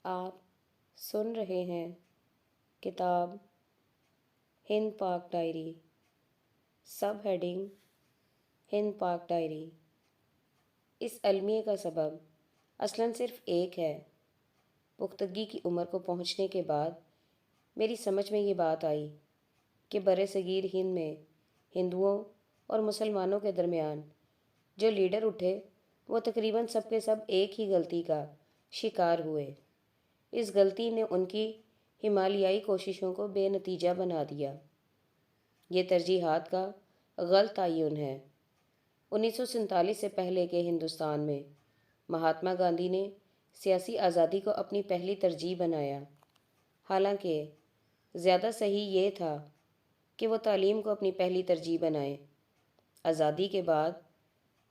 آپ سن رہے ہیں کتاب Hind Pak diary, sub heading Hind Pak diary. اس المیے کا سبب اصلاً صرف ایک ہے۔ پختگی کی عمر کو پہنچنے کے بعد میری سمجھ میں یہ بات آئی کہ بر صغیر ہند میں ہندوؤں اور مسلمانوں کے درمیان جو لیڈر اٹھے وہ تقریباً سب کے سب ایک ہی غلطی کا شکار ہوئے۔ اس غلطی نے ان کی ہمالیائی کوششوں کو بے نتیجہ بنا دیا۔ یہ ترجیحات کا غلط تعین ہے۔ 1947 سے پہلے کے ہندوستان میں مہاتما گاندھی نے سیاسی آزادی کو اپنی پہلی ترجیح بنایا، حالانکہ زیادہ صحیح یہ تھا کہ وہ تعلیم کو اپنی پہلی ترجیح بنائیں۔ آزادی کے بعد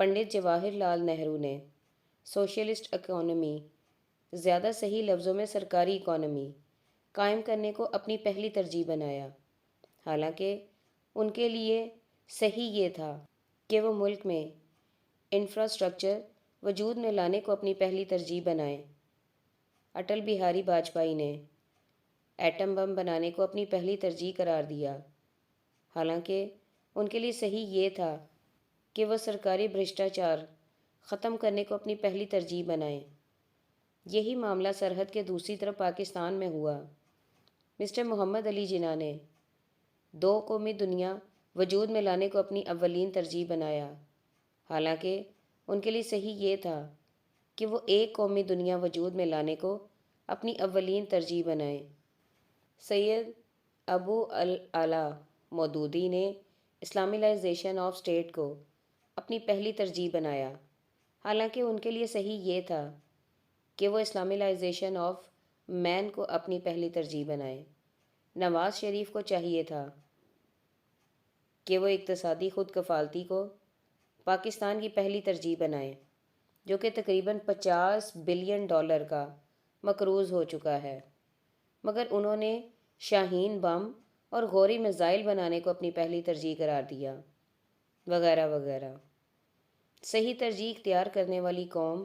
پنڈت جواہر لال نہرو نے سوشلسٹ اکانومی، زیادہ صحیح لفظوں میں سرکاری اکانومی قائم کرنے کو اپنی پہلی ترجیح بنایا، حالانکہ ان کے لیے صحیح یہ تھا کہ وہ ملک میں انفراسٹرکچر وجود میں لانے کو اپنی پہلی ترجیح بنائیں۔ اٹل بہاری واجپئی نے ایٹم بم بنانے کو اپنی پہلی ترجیح قرار دیا، حالانکہ ان کے لیے صحیح یہ تھا کہ وہ سرکاری بھرشٹاچار ختم کرنے کو اپنی پہلی ترجیح بنائیں۔ یہی معاملہ سرحد کے دوسری طرف پاکستان میں ہوا۔ مسٹر محمد علی جناح نے دو قومی دنیا وجود میں لانے کو اپنی اولین ترجیح بنایا، حالانکہ ان کے لیے صحیح یہ تھا کہ وہ ایک قومی دنیا وجود میں لانے کو اپنی اولین ترجیح بنائیں۔ سید ابو العلا مودودی نے اسلامائزیشن آف اسٹیٹ کو اپنی پہلی ترجیح بنایا، حالانکہ ان کے لیے صحیح یہ تھا کہ وہ اسلامائزیشن آف مین کو اپنی پہلی ترجیح بنائیں۔ نواز شریف کو چاہیے تھا کہ وہ اقتصادی خود کفالتی کو پاکستان کی پہلی ترجیح بنائیں، جو کہ تقریباً $50 بلین کا مقروض ہو چکا ہے، مگر انہوں نے شاہین بم اور غوری میزائل بنانے کو اپنی پہلی ترجیح قرار دیا، وغیرہ وغیرہ۔ صحیح ترجیح اختیار کرنے والی قوم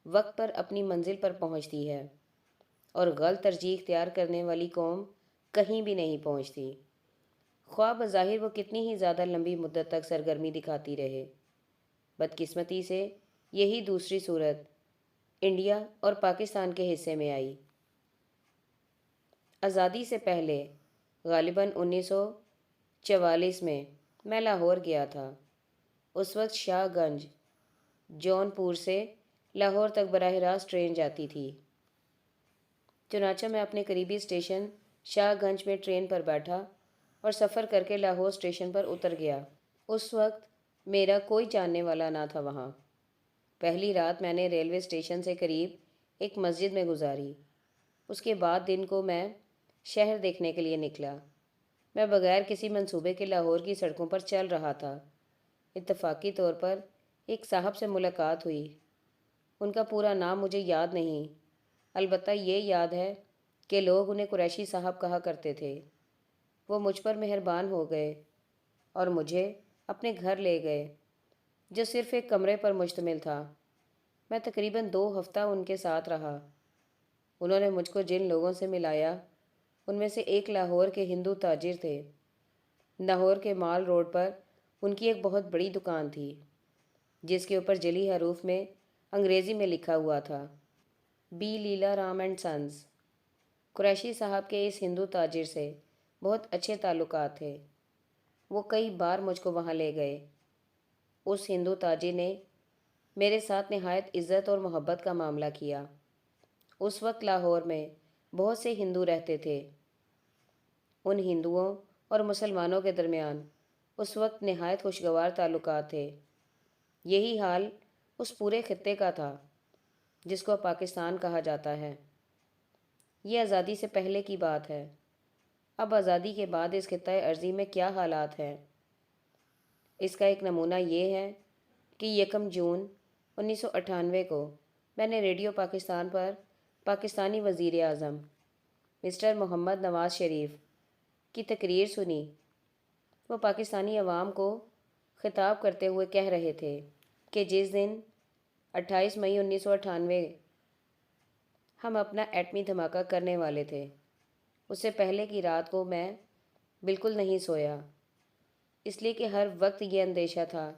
وقت پر اپنی منزل پر پہنچتی ہے، اور غلط ترجیح اختیار کرنے والی قوم کہیں بھی نہیں پہنچتی، خواہ بظاہر وہ کتنی ہی زیادہ لمبی مدت تک سرگرمی دکھاتی رہے۔ بدقسمتی سے یہی دوسری صورت انڈیا اور پاکستان کے حصے میں آئی۔ آزادی سے پہلے غالباً 1944 میں لاہور گیا تھا۔ اس وقت شاہ گنج جون پور سے لاہور تک براہ راست ٹرین جاتی تھی۔ چنانچہ میں اپنے قریبی اسٹیشن شاہ گنج میں ٹرین پر بیٹھا اور سفر کر کے لاہور اسٹیشن پر اتر گیا۔ اس وقت میرا کوئی جاننے والا نہ تھا وہاں۔ پہلی رات میں نے ریلوے اسٹیشن سے قریب ایک مسجد میں گزاری۔ اس کے بعد دن کو میں شہر دیکھنے کے لیے نکلا۔ میں بغیر کسی منصوبے کے لاہور کی سڑکوں پر چل رہا تھا۔ اتفاقی طور پر ایک صاحب سے ملاقات ہوئی۔ ان کا پورا نام مجھے یاد نہیں، البتہ یہ یاد ہے کہ لوگ انہیں قریشی صاحب کہا کرتے تھے۔ وہ مجھ پر مہربان ہو گئے اور مجھے اپنے گھر لے گئے، جو صرف ایک کمرے پر مشتمل تھا۔ میں تقریباً 2 ہفتہ ان کے ساتھ رہا۔ انہوں نے مجھ کو جن لوگوں سے ملایا ان میں سے ایک لاہور کے ہندو تاجر تھے۔ لاہور کے مال روڈ پر ان کی ایک بہت بڑی دکان تھی، جس کے اوپر جلی حروف میں انگریزی میں لکھا ہوا تھا، B Leela Ram and Sons. Qureshi صاحب کے اس ہندو تاجر سے بہت اچھے تعلقات تھے۔ وہ کئی بار مجھ کو وہاں لے گئے۔ اس ہندو تاجر نے میرے ساتھ نہایت عزت اور محبت کا معاملہ کیا۔ اس وقت لاہور میں بہت سے ہندو رہتے تھے۔ ان ہندوؤں اور مسلمانوں کے درمیان اس وقت نہایت خوشگوار تعلقات تھے۔ یہی حال اس پورے خطے کا تھا جس کو پاکستان کہا جاتا ہے۔ یہ آزادی سے پہلے کی بات ہے۔ اب آزادی کے بعد اس خطۂ ارضی میں کیا حالات ہیں؟ اس کا ایک نمونہ یہ ہے کہ 1 جون 1998 کو میں نے ریڈیو پاکستان پر پاکستانی وزیر اعظم مسٹر محمد نواز شریف کی تقریر سنی۔ وہ پاکستانی عوام کو خطاب کرتے ہوئے کہہ رہے تھے کہ جس دن 28 مئی 1998 ہم اپنا ایٹمی دھماکہ کرنے والے تھے۔ اس سے پہلے کی رات کو میں بالکل نہیں سویا، اس لیے کہ ہر وقت یہ اندیشہ تھا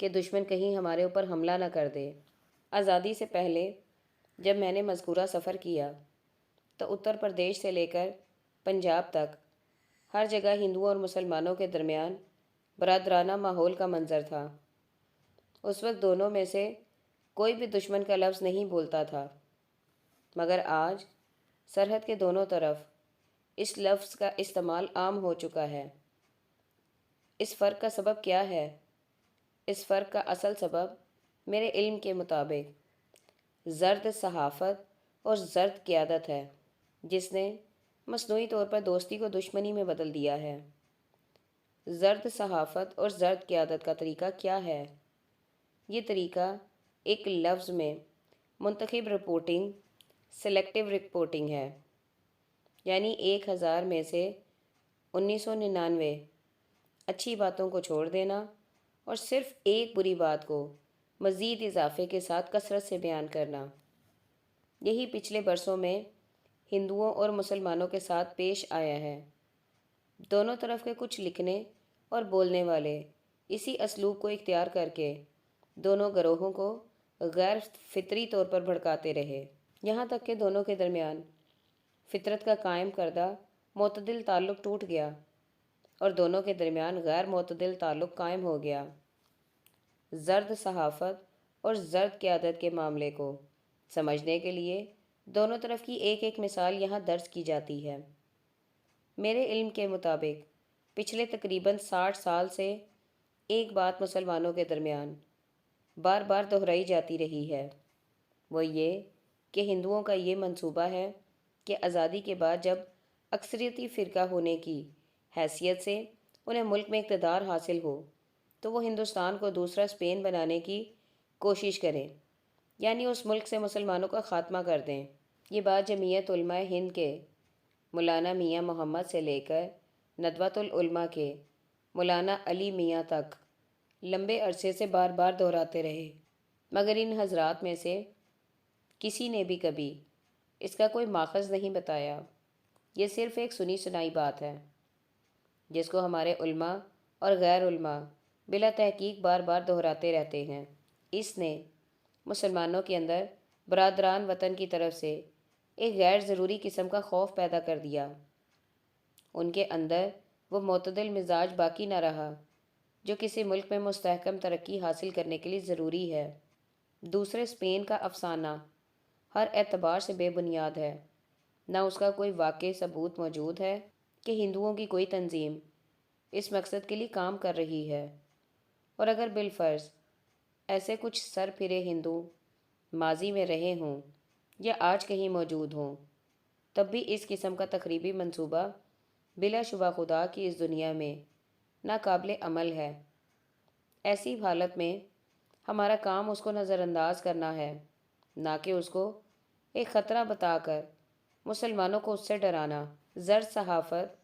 کہ دشمن کہیں ہمارے اوپر حملہ نہ کر دے۔ آزادی سے پہلے جب میں نے مذکورہ سفر کیا تو اتر پردیش سے لے کر پنجاب تک ہر جگہ ہندوؤں اور مسلمانوں کے درمیان برادرانہ ماحول کا منظر تھا۔ اس وقت دونوں میں سے کوئی بھی دشمن کا لفظ نہیں بولتا تھا، مگر آج سرحد کے دونوں طرف اس لفظ کا استعمال عام ہو چکا ہے۔ اس فرق کا سبب کیا ہے؟ اس فرق کا اصل سبب میرے علم کے مطابق زرد صحافت اور زرد قیادت ہے، جس نے مصنوعی طور پر دوستی کو دشمنی میں بدل دیا ہے۔ زرد صحافت اور زرد قیادت کا طریقہ کیا ہے؟ یہ طریقہ ایک لفظ میں منتخب رپورٹنگ، سلیکٹیو رپورٹنگ ہے، یعنی 1000 میں سے 1999 اچھی باتوں کو چھوڑ دینا اور صرف ایک بری بات کو مزید اضافے کے ساتھ کثرت سے بیان کرنا۔ یہی پچھلے برسوں میں ہندوؤں اور مسلمانوں کے ساتھ پیش آیا ہے۔ دونوں طرف کے کچھ لکھنے اور بولنے والے اسی اسلوب کو اختیار کر کے دونوں گروہوں کو غیر فطری طور پر بھڑکاتے رہے، یہاں تک کہ دونوں کے درمیان فطرت کا قائم کردہ معتدل تعلق ٹوٹ گیا اور دونوں کے درمیان غیر معتدل تعلق قائم ہو گیا۔ زرد صحافت اور زرد قیادت کے معاملے کو سمجھنے کے لیے دونوں طرف کی ایک ایک مثال یہاں درج کی جاتی ہے۔ میرے علم کے مطابق پچھلے تقریباً 60 سال سے ایک بات مسلمانوں کے درمیان بار بار دہرائی جاتی رہی ہے، وہ یہ کہ ہندوؤں کا یہ منصوبہ ہے کہ آزادی کے بعد جب اکثریتی فرقہ ہونے کی حیثیت سے انہیں ملک میں اقتدار حاصل ہو تو وہ ہندوستان کو دوسرا اسپین بنانے کی کوشش کریں، یعنی اس ملک سے مسلمانوں کا خاتمہ کر دیں۔ یہ بات جمعیت علماء ہند کے مولانا میاں محمد سے لے کر ندوۃ العلماء کے مولانا علی میاں تک لمبے عرصے سے بار بار دہراتے رہے، مگر ان حضرات میں سے کسی نے بھی کبھی اس کا کوئی ماخذ نہیں بتایا۔ یہ صرف ایک سنی سنائی بات ہے جس کو ہمارے علماء اور غیر علماء بلا تحقیق بار بار دہراتے رہتے ہیں۔ اس نے مسلمانوں کے اندر برادران وطن کی طرف سے ایک غیر ضروری قسم کا خوف پیدا کر دیا۔ ان کے اندر وہ معتدل مزاج باقی نہ رہا جو کسی ملک میں مستحکم ترقی حاصل کرنے کے لیے ضروری ہے۔ دوسرے اسپین کا افسانہ ہر اعتبار سے بے بنیاد ہے۔ نہ اس کا کوئی واقعی ثبوت موجود ہے کہ ہندوؤں کی کوئی تنظیم اس مقصد کے لیے کام کر رہی ہے، اور اگر بالفرض ایسے کچھ سر پھرے ہندو ماضی میں رہے ہوں یا آج کہیں موجود ہوں، تب بھی اس قسم کا تخریبی منصوبہ بلا شبہ خدا کی اس دنیا میں ناقابل عمل ہے۔ ایسی حالت میں ہمارا کام اس کو نظر انداز کرنا ہے، نہ کہ اس کو ایک خطرہ بتا کر مسلمانوں کو اس سے ڈرانا۔ زرد صحافت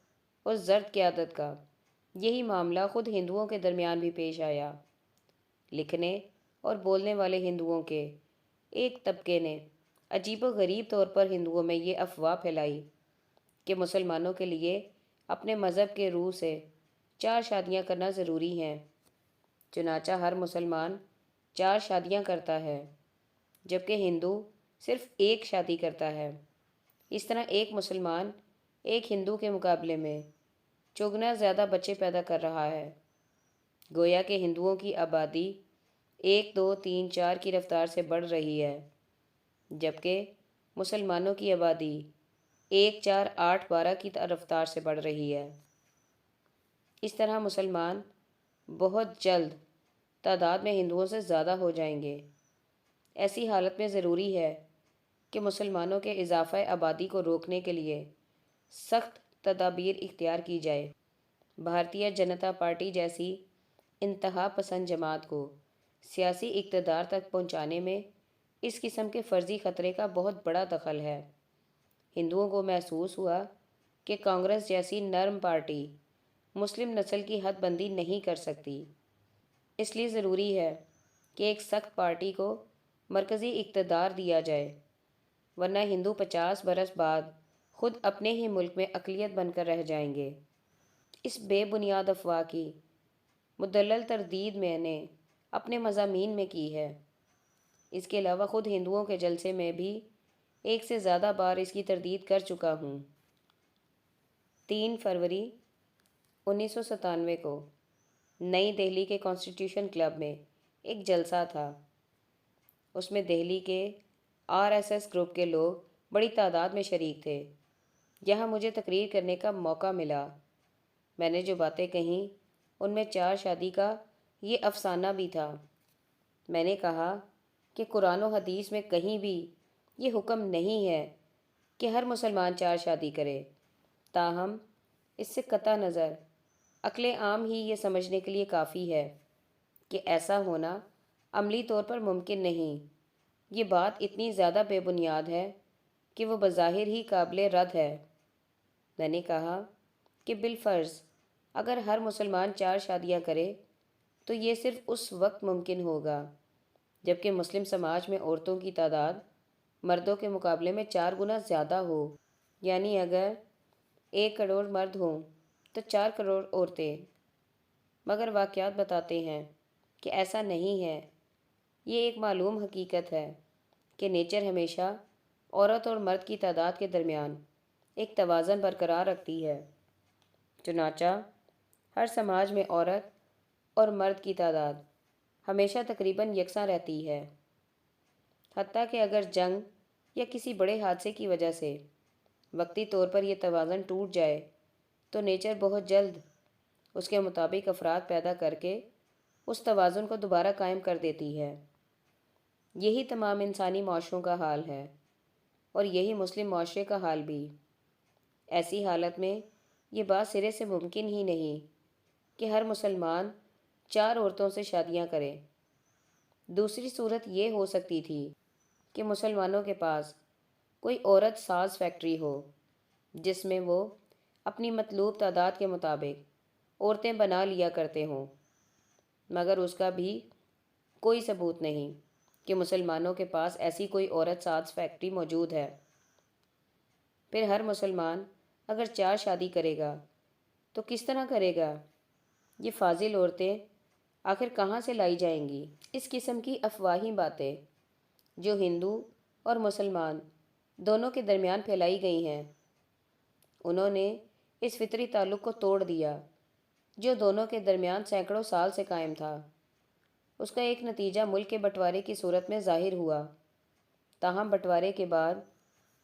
اور زرد قیادت کا یہی معاملہ خود ہندوؤں کے درمیان بھی پیش آیا۔ لکھنے اور بولنے والے ہندوؤں کے ایک طبقے نے عجیب و غریب طور پر ہندوؤں میں یہ افواہ پھیلائی کہ مسلمانوں کے لیے اپنے مذہب کے روح سے 4 شادیاں کرنا ضروری ہیں۔ چنانچہ ہر مسلمان 4 شادیاں کرتا ہے، جبکہ ہندو صرف 1 شادی کرتا ہے۔ اس طرح ایک مسلمان ایک ہندو کے مقابلے میں چوگنا زیادہ بچے پیدا کر رہا ہے۔ گویا کہ ہندوؤں کی آبادی 1 2 3 4 کی رفتار سے بڑھ رہی ہے، جبکہ مسلمانوں کی آبادی 1 4 8 12 کی رفتار سے بڑھ رہی ہے۔ اس طرح مسلمان بہت جلد تعداد میں ہندوؤں سے زیادہ ہو جائیں گے۔ ایسی حالت میں ضروری ہے کہ مسلمانوں کے اضافہ آبادی کو روکنے کے لیے سخت تدابیر اختیار کی جائے۔ بھارتیہ جنتا پارٹی جیسی انتہا پسند جماعت کو سیاسی اقتدار تک پہنچانے میں اس قسم کے فرضی خطرے کا بہت بڑا دخل ہے۔ ہندوؤں کو محسوس ہوا کہ کانگریس جیسی نرم پارٹی مسلم نسل کی حد بندی نہیں کر سکتی، اس لیے ضروری ہے کہ ایک سخت پارٹی کو مرکزی اقتدار دیا جائے۔ ورنہ ہندو 50 برس بعد خود اپنے ہی ملک میں اقلیت بن کر رہ جائیں گے۔ اس بے بنیاد افواہ کی مدلل تردید میں نے اپنے مضامین میں کی ہے۔ اس کے علاوہ خود ہندوؤں کے جلسے میں بھی 1 سے زیادہ بار اس کی تردید کر چکا ہوں۔ 3 فروری 1997 کو نئی دہلی کے کانسٹیٹیوشن کلب میں ایک جلسہ تھا۔ اس میں دہلی کے RSS گروپ کے لوگ بڑی تعداد میں شریک تھے۔ یہاں مجھے تقریر کرنے کا موقع ملا۔ میں نے جو باتیں کہیں ان میں 4 شادی کا یہ افسانہ بھی تھا۔ میں نے کہا کہ قرآن و حدیث میں کہیں بھی یہ حکم نہیں ہے کہ ہر مسلمان 4 شادی کرے، تاہم اس سے قطع نظر عقل عام ہی یہ سمجھنے کے لیے کافی ہے کہ ایسا ہونا عملی طور پر ممکن نہیں۔ یہ بات اتنی زیادہ بے بنیاد ہے کہ وہ بظاہر ہی قابل رد ہے۔ میں نے کہا کہ بالفرض اگر ہر مسلمان 4 شادیاں کرے تو یہ صرف اس وقت ممکن ہوگا جبکہ مسلم سماج میں عورتوں کی تعداد مردوں کے مقابلے میں 4 گنا زیادہ ہو، یعنی اگر 1 کروڑ مرد ہوں تو 4 کروڑ عورتیں۔ مگر واقعات بتاتے ہیں کہ ایسا نہیں ہے۔ یہ ایک معلوم حقیقت ہے کہ نیچر ہمیشہ عورت اور مرد کی تعداد کے درمیان ایک توازن برقرار رکھتی ہے۔ چنانچہ ہر سماج میں عورت اور مرد کی تعداد ہمیشہ تقریباً یکساں رہتی ہے، حتیٰ کہ اگر جنگ یا کسی بڑے حادثے کی وجہ سے وقتی طور پر یہ توازن ٹوٹ جائے تو نیچر بہت جلد اس کے مطابق افراد پیدا کر کے اس توازن کو دوبارہ قائم کر دیتی ہے۔ یہی تمام انسانی معاشروں کا حال ہے اور یہی مسلم معاشرے کا حال بھی۔ ایسی حالت میں یہ بات سرے سے ممکن ہی نہیں کہ ہر مسلمان 4 عورتوں سے شادیاں کرے۔ دوسری صورت یہ ہو سکتی تھی کہ مسلمانوں کے پاس کوئی عورت ساز فیکٹری ہو جس میں وہ اپنی مطلوب تعداد کے مطابق عورتیں بنا لیا کرتے ہوں، مگر اس کا بھی کوئی ثبوت نہیں کہ مسلمانوں کے پاس ایسی کوئی عورت ساز فیکٹری موجود ہے۔ پھر ہر مسلمان اگر 4 شادی کرے گا تو کس طرح کرے گا؟ یہ فاضل عورتیں آخر کہاں سے لائی جائیں گی؟ اس قسم کی افواہی باتیں جو ہندو اور مسلمان دونوں کے درمیان پھیلائی گئی ہیں، انہوں نے اس فطری تعلق کو توڑ دیا جو دونوں کے درمیان سینکڑوں سال سے قائم تھا۔ اس کا ایک نتیجہ ملک کے بٹوارے کی صورت میں ظاہر ہوا۔ تاہم بٹوارے کے بعد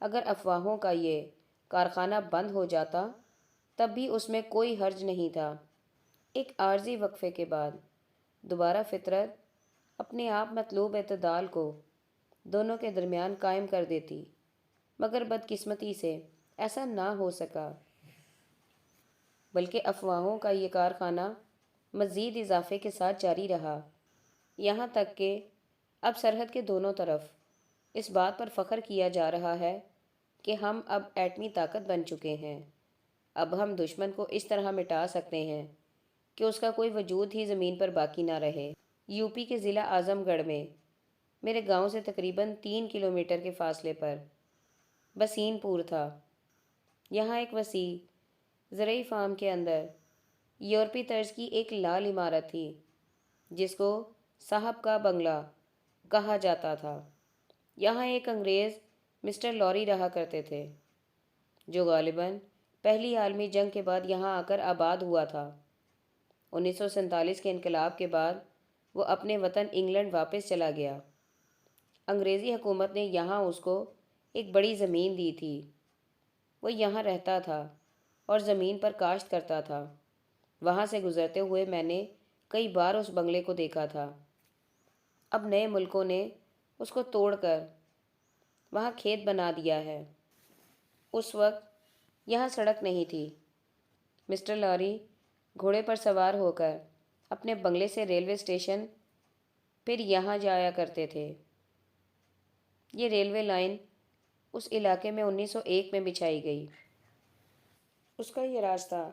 اگر افواہوں کا یہ کارخانہ بند ہو جاتا تب بھی اس میں کوئی حرج نہیں تھا۔ ایک عارضی وقفے کے بعد دوبارہ فطرت اپنے آپ مطلوب اعتدال کو دونوں کے درمیان قائم کر دیتی، مگر بدقسمتی سے ایسا نہ ہو سکا، بلکہ افواہوں کا یہ کارخانہ مزید اضافے کے ساتھ جاری رہا، یہاں تک کہ اب سرحد کے دونوں طرف اس بات پر فخر کیا جا رہا ہے کہ ہم اب ایٹمی طاقت بن چکے ہیں۔ اب ہم دشمن کو اس طرح مٹا سکتے ہیں کہ اس کا کوئی وجود ہی زمین پر باقی نہ رہے۔ UP کے ضلع اعظم گڑھ میں میرے گاؤں سے تقریباً 3 کلومیٹر کے فاصلے پر بسین پور تھا۔ یہاں ایک وسیع زرعی فارم کے اندر یورپی طرز کی ایک لال عمارت تھی جس کو صاحب کا بنگلہ کہا جاتا تھا۔ یہاں ایک انگریز مسٹر لوری رہا کرتے تھے جو غالباً پہلی عالمی جنگ کے بعد یہاں آ کر آباد ہوا تھا۔ 1947 کے انقلاب کے بعد وہ اپنے وطن انگلینڈ واپس چلا گیا۔ انگریزی حکومت نے یہاں اس کو ایک بڑی زمین دی تھی۔ وہ یہاں رہتا تھا اور زمین پر کاشت کرتا تھا۔ وہاں سے گزرتے ہوئے میں نے کئی بار اس بنگلے کو دیکھا تھا۔ اب نئے ملکوں نے اس کو توڑ کر وہاں کھیت بنا دیا ہے۔ اس وقت یہاں سڑک نہیں تھی۔ مسٹر لوری گھوڑے پر سوار ہو کر اپنے بنگلے سے ریلوے اسٹیشن پھر یہاں جایا کرتے تھے۔ یہ ریلوے لائن اس علاقے میں 1901 میں بچھائی گئی۔ اس کا یہ راستہ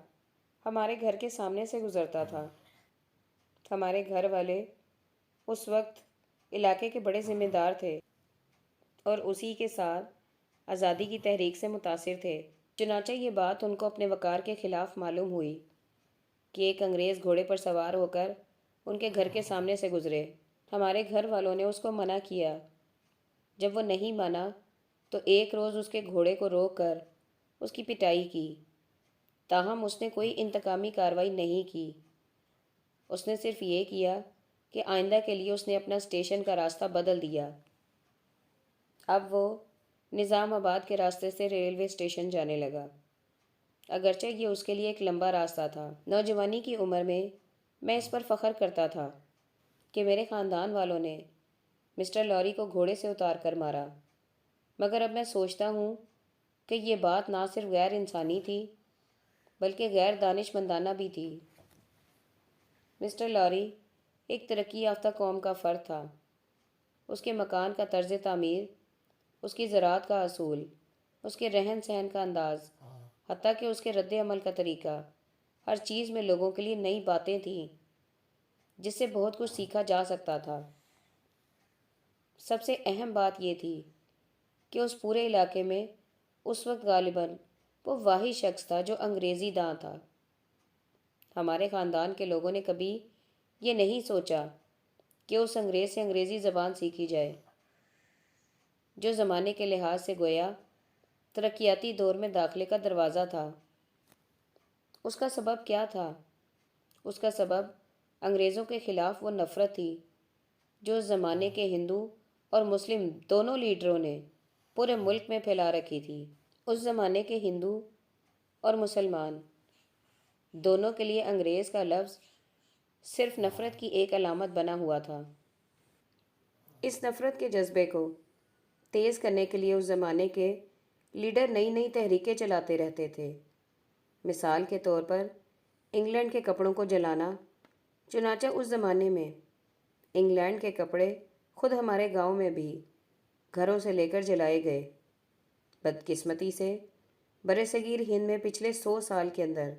ہمارے گھر کے سامنے سے گزرتا تھا۔ ہمارے گھر والے اس وقت علاقے کے بڑے ذمہ دار تھے اور اسی کے ساتھ آزادی کی تحریک سے متاثر تھے۔ چنانچہ یہ بات ان کو اپنے وقار کے خلاف معلوم ہوئی کہ ایک انگریز گھوڑے پر سوار ہو کر ان کے گھر کے سامنے سے گزرے۔ ہمارے گھر والوں نے اس کو منع کیا۔ جب وہ نہیں مانا تو ایک روز اس کے گھوڑے کو روک کر اس کی پٹائی کی، تاہم اس نے کوئی انتقامی کارروائی نہیں کی۔ اس نے صرف یہ کیا کہ آئندہ کے لیے اس نے اپنا اسٹیشن کا راستہ بدل دیا۔ اب وہ نظام آباد کے راستے سے ریلوے اسٹیشن جانے لگا، اگرچہ یہ اس کے لیے ایک لمبا راستہ تھا۔ نوجوانی کی عمر میں اس پر فخر کرتا تھا کہ میرے خاندان والوں نے مسٹر لوری کو گھوڑے سے اتار کر مارا، مگر اب میں سوچتا ہوں کہ یہ بات نہ صرف غیر انسانی تھی بلکہ غیر دانش مندانہ بھی تھی۔ مسٹر لوری ایک ترقی یافتہ قوم کا فرد تھا۔ اس کے مکان کا طرز تعمیر، اس کی زراعت کا اصول، اس کے رہن سہن کا انداز، حتیٰ کہ اس کے رد عمل کا طریقہ، ہر چیز میں لوگوں کے لیے نئی باتیں تھیں جس سے بہت کچھ سیکھا جا سکتا تھا۔ سب سے اہم بات یہ تھی کہ اس پورے علاقے میں اس وقت غالباً وہ واحد شخص تھا جو انگریزی داں تھا۔ ہمارے خاندان کے لوگوں نے کبھی یہ نہیں سوچا کہ اس انگریز سے انگریزی زبان سیکھی جائے، جو زمانے کے لحاظ سے گویا ترقیاتی دور میں داخلے کا دروازہ تھا۔ اس کا سبب کیا تھا؟ اس کا سبب انگریزوں کے خلاف وہ نفرت تھی جو اس زمانے کے ہندو اور مسلم دونوں لیڈروں نے پورے ملک میں پھیلا رکھی تھی۔ اس زمانے کے ہندو اور مسلمان دونوں کے لیے انگریز کا لفظ صرف نفرت کی ایک علامت بنا ہوا تھا۔ اس نفرت کے جذبے کو تیز کرنے کے لیے اس زمانے کے لیڈر نئی نئی تحریکیں چلاتے رہتے تھے۔ مثال کے طور پر انگلینڈ کے کپڑوں کو جلانا۔ چنانچہ اس زمانے میں انگلینڈ کے کپڑے خود ہمارے گاؤں میں بھی گھروں سے لے کر جلائے گئے۔ بدقسمتی سے برصغیر ہند میں پچھلے 100 سال کے اندر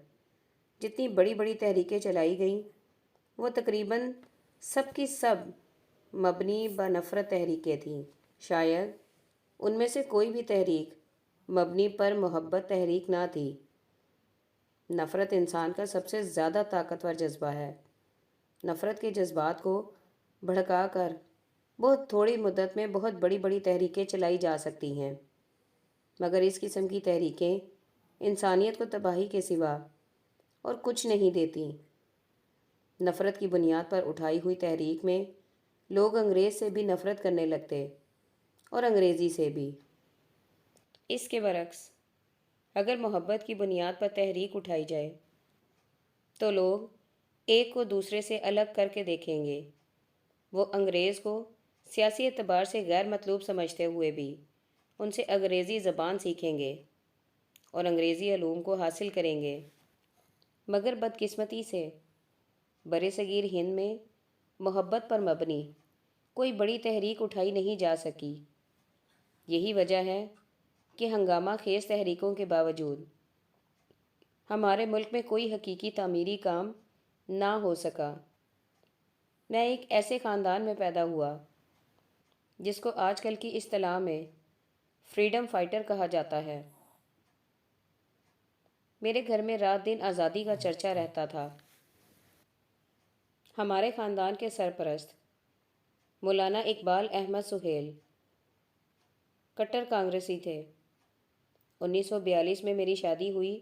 جتنی بڑی بڑی تحریکیں چلائی گئیں وہ تقریباً سب کی سب مبنی بنفرت تحریکیں تھیں۔ شاید ان میں سے کوئی بھی تحریک مبنی پر محبت تحریک نہ تھی۔ نفرت انسان کا سب سے زیادہ طاقتور جذبہ ہے۔ نفرت کے جذبات کو بھڑکا کر بہت تھوڑی مدت میں بہت بڑی بڑی تحریکیں چلائی جا سکتی ہیں، مگر اس قسم کی تحریکیں انسانیت کو تباہی کے سوا اور کچھ نہیں دیتی۔ نفرت کی بنیاد پر اٹھائی ہوئی تحریک میں لوگ انگریز سے بھی نفرت کرنے لگتے اور انگریزی سے بھی۔ اس کے برعکس اگر محبت کی بنیاد پر تحریک اٹھائی جائے تو لوگ ایک کو دوسرے سے الگ کر کے دیکھیں گے۔ وہ انگریز کو سیاسی اعتبار سے غیر مطلوب سمجھتے ہوئے بھی ان سے انگریزی زبان سیکھیں گے اور انگریزی علوم کو حاصل کریں گے۔ مگر بدقسمتی سے برصغیر ہند میں محبت پر مبنی کوئی بڑی تحریک اٹھائی نہیں جا سکی۔ یہی وجہ ہے کہ ہنگامہ خیز تحریکوں کے باوجود ہمارے ملک میں کوئی حقیقی تعمیری کام نہ ہو سکا۔ میں ایک ایسے خاندان میں پیدا ہوا جس کو آج کل کی اصطلاح میں فریڈم فائٹر کہا جاتا ہے۔ میرے گھر میں رات دن آزادی کا چرچا رہتا تھا۔ ہمارے خاندان کے سرپرست مولانا اقبال احمد سہیل کٹر کانگریسی تھے۔ 1942 میں میری شادی ہوئی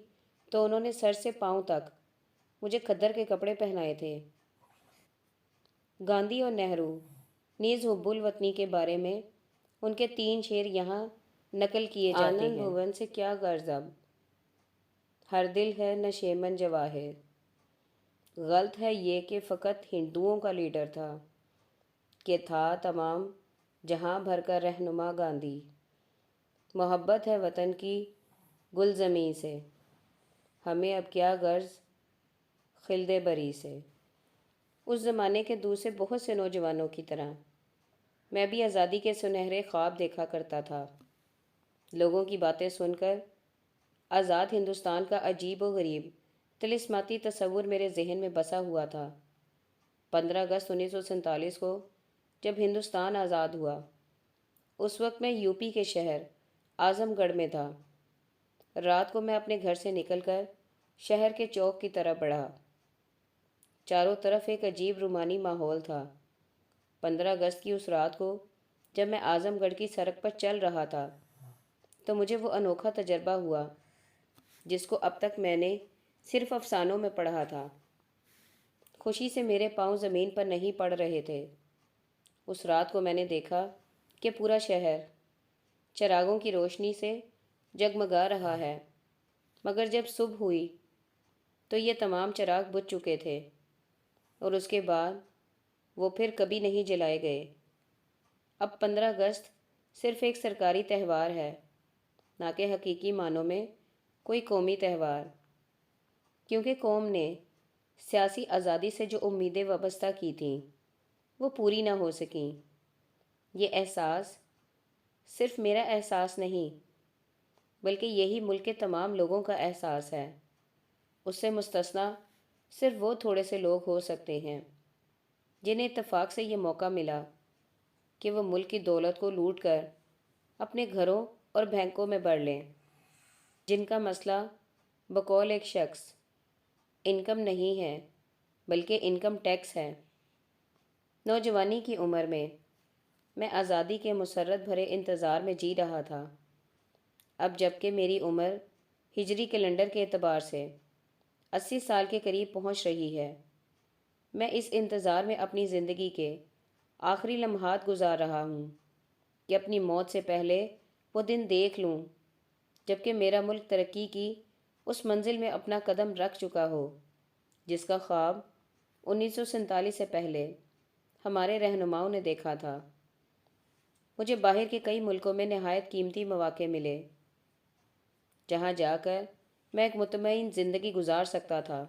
تو انہوں نے سر سے پاؤں تک مجھے کھدر کے کپڑے پہنائے تھے۔ گاندھی اور نہرو نیز حب الوطنی کے بارے میں ان کے 3 شعر یہاں نقل کیے جاتے ہیں۔ آنند بھون سے کیا غرض اب، ہر دل ہے نشیمن جواہر۔ غلط ہے یہ کہ فقط ہندوؤں کا لیڈر تھا، کہ تھا تمام جہاں بھر کا رہنما گاندھی۔ محبت ہے وطن کی گل زمیں سے، ہمیں اب کیا غرض خلد بری سے۔ اس زمانے کے دوسرے بہت سے نوجوانوں کی طرح میں بھی آزادی کے سنہرے خواب دیکھا کرتا تھا۔ لوگوں کی باتیں سن کر آزاد ہندوستان کا عجیب و غریب طلسماتی تصور میرے ذہن میں بسا ہوا تھا۔ 15 اگست 1947 کو جب ہندوستان آزاد ہوا، اس وقت میں یوپی کے شہر اعظم گڑھ میں تھا۔ رات کو میں اپنے گھر سے نکل کر شہر کے چوک کی طرف بڑھا۔ چاروں طرف ایک عجیب رومانی ماحول تھا۔ 15 اگست کی اس رات کو جب میں اعظم گڑھ کی سڑک پر چل رہا تھا تو مجھے وہ انوکھا تجربہ ہوا جس کو اب تک میں نے صرف افسانوں میں پڑھا تھا۔ خوشی سے میرے پاؤں زمین پر نہیں پڑ رہے تھے۔ اس رات کو میں نے دیکھا کہ پورا شہر چراغوں کی روشنی سے جگمگا رہا ہے، مگر جب صبح ہوئی تو یہ تمام چراغ بجھ چکے تھے اور اس کے بعد وہ پھر کبھی نہیں جلائے گئے۔ اب 15 اگست صرف ایک سرکاری تہوار ہے، نہ کہ حقیقی معنوں میں کوئی قومی تہوار، کیونکہ قوم نے سیاسی آزادی سے جو امیدیں وابستہ کی تھیں وہ پوری نہ ہو سکیں۔ یہ احساس صرف میرا احساس نہیں بلکہ یہی ملک کے تمام لوگوں کا احساس ہے۔ اس سے مستثنیٰ صرف وہ تھوڑے سے لوگ ہو سکتے ہیں جنہیں اتفاق سے یہ موقع ملا کہ وہ ملک کی دولت کو لوٹ کر اپنے گھروں اور بینکوں میں بڑھ لیں، جن کا مسئلہ بقول ایک شخص انکم نہیں ہے بلکہ انکم ٹیکس ہے۔ نوجوانی کی عمر میں آزادی کے مسرت بھرے انتظار میں جی رہا تھا۔ اب جب کہ میری عمر ہجری کیلنڈر کے اعتبار سے 80 سال کے قریب پہنچ رہی ہے، میں اس انتظار میں اپنی زندگی کے آخری لمحات گزار رہا ہوں کہ اپنی موت سے پہلے وہ دن دیکھ لوں جب کہ میرا ملک ترقی کی اس منزل میں اپنا قدم رکھ چکا ہو جس کا خواب 1947 سے پہلے ہمارے رہنماؤں نے دیکھا تھا۔ مجھے باہر کے کئی ملکوں میں نہایت قیمتی مواقع ملے جہاں جا کر میں ایک مطمئن زندگی گزار سکتا تھا،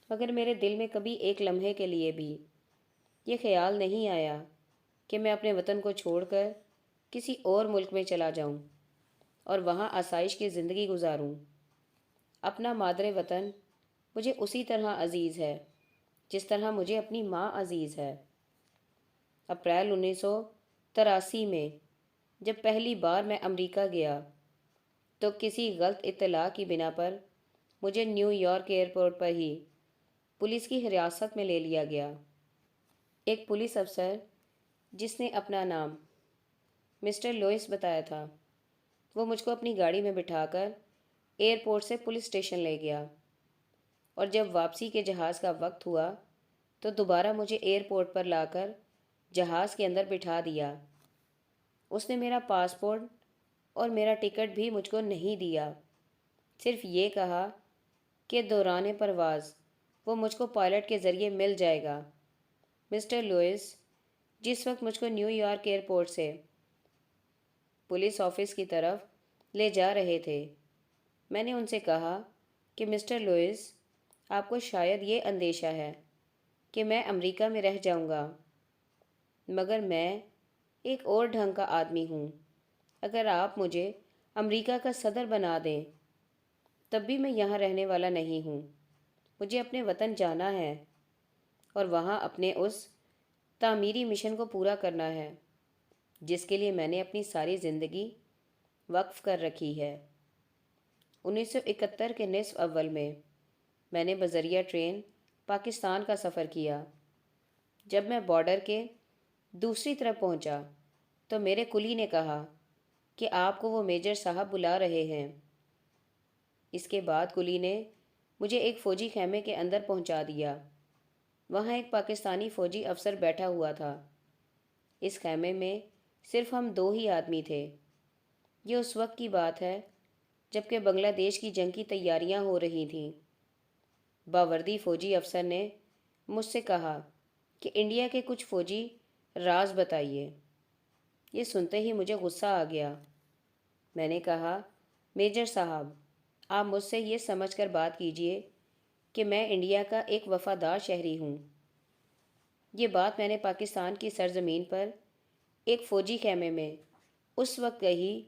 مگر میرے دل میں کبھی ایک لمحے کے لیے بھی یہ خیال نہیں آیا کہ میں اپنے وطن کو چھوڑ کر کسی اور ملک میں چلا جاؤں اور وہاں آسائش کی زندگی گزاروں۔ اپنا مادر وطن مجھے اسی طرح عزیز ہے جس طرح مجھے اپنی ماں عزیز ہے۔ اپریل 1983 میں جب پہلی بار میں امریکہ گیا تو کسی غلط اطلاع کی بنا پر مجھے نیو یارک ایئرپورٹ پر ہی پولیس کی حراست میں لے لیا گیا۔ ایک پولیس افسر جس نے اپنا نام مسٹر لوئس بتایا تھا، وہ مجھ کو اپنی گاڑی میں بٹھا کر ایئرپورٹ سے پولیس اسٹیشن لے گیا، اور جب واپسی کے جہاز کا وقت ہوا تو دوبارہ مجھے ایئرپورٹ پر لا کر جہاز کے اندر بٹھا دیا۔ اس نے میرا پاسپورٹ اور میرا ٹکٹ بھی مجھ کو نہیں دیا، صرف یہ کہا کہ دوران پرواز وہ مجھ کو پائلٹ کے ذریعے مل جائے گا۔ مسٹر لوئس جس وقت مجھ کو نیو یارک ایئرپورٹ سے پولیس آفس کی طرف لے جا رہے تھے، میں نے ان سے کہا کہ مسٹر لوئس، آپ کو شاید یہ اندیشہ ہے کہ میں امریکہ میں رہ جاؤں گا، مگر میں ایک اور ڈھنگ کا آدمی ہوں۔ اگر آپ مجھے امریکہ کا صدر بنا دیں تب بھی میں یہاں رہنے والا نہیں ہوں۔ مجھے اپنے وطن جانا ہے اور وہاں اپنے اس تعمیری مشن کو پورا کرنا ہے جس کے لیے میں نے اپنی ساری زندگی وقف کر رکھی ہے۔ 1971 کے نصف اول میں نے بذریعہ ٹرین پاکستان کا سفر کیا۔ جب میں بارڈر کے دوسری طرف پہنچا تو میرے کلی نے کہا کہ آپ کو وہ میجر صاحب بلا رہے ہیں۔ اس کے بعد کلی نے مجھے ایک فوجی خیمے کے اندر پہنچا دیا۔ وہاں ایک پاکستانی فوجی افسر بیٹھا ہوا تھا۔ اس خیمے میں صرف ہم دو ہی آدمی تھے۔ یہ اس وقت کی بات ہے جب کہ بنگلہ دیش کی جنگ کی تیاریاں ہو رہی تھیں۔ باوردی فوجی افسر نے مجھ سے کہا کہ انڈیا کے کچھ فوجی راز بتائیے۔ یہ سنتے ہی مجھے غصہ آ گیا۔ میں نے کہا، میجر صاحب، آپ مجھ سے یہ سمجھ کر بات کیجئے کہ میں انڈیا کا ایک وفادار شہری ہوں۔ یہ بات میں نے پاکستان کی سرزمین پر ایک فوجی خیمے میں اس وقت کہی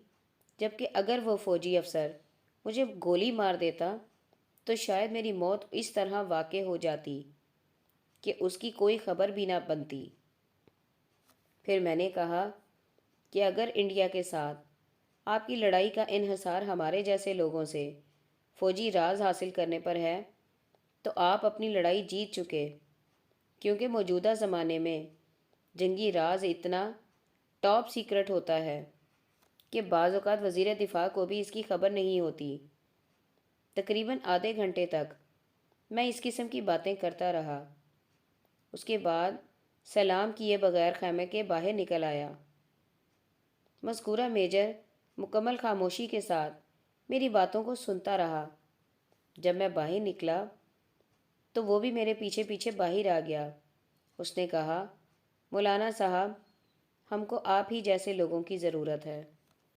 جب کہ اگر وہ فوجی افسر مجھے گولی مار دیتا تو شاید میری موت اس طرح واقع ہو جاتی کہ اس کی کوئی خبر بھی نہ بنتی۔ پھر میں نے کہا کہ اگر انڈیا کے ساتھ آپ کی لڑائی کا انحصار ہمارے جیسے لوگوں سے فوجی راز حاصل کرنے پر ہے تو آپ اپنی لڑائی جیت چکے، کیونکہ موجودہ زمانے میں جنگی راز اتنا ٹاپ سیکرٹ ہوتا ہے کہ بعض اوقات وزیر دفاع کو بھی اس کی خبر نہیں ہوتی۔ تقریباً آدھے گھنٹے تک میں اس قسم کی باتیں کرتا رہا، اس کے بعد سلام کیے بغیر خیمے کے باہر نکل آیا۔ مذکورہ میجر مکمل خاموشی کے ساتھ میری باتوں کو سنتا رہا۔ جب میں باہر نکلا تو وہ بھی میرے پیچھے پیچھے باہر آ گیا۔ اس نے کہا، مولانا صاحب، ہم کو آپ ہی جیسے لوگوں کی ضرورت ہے۔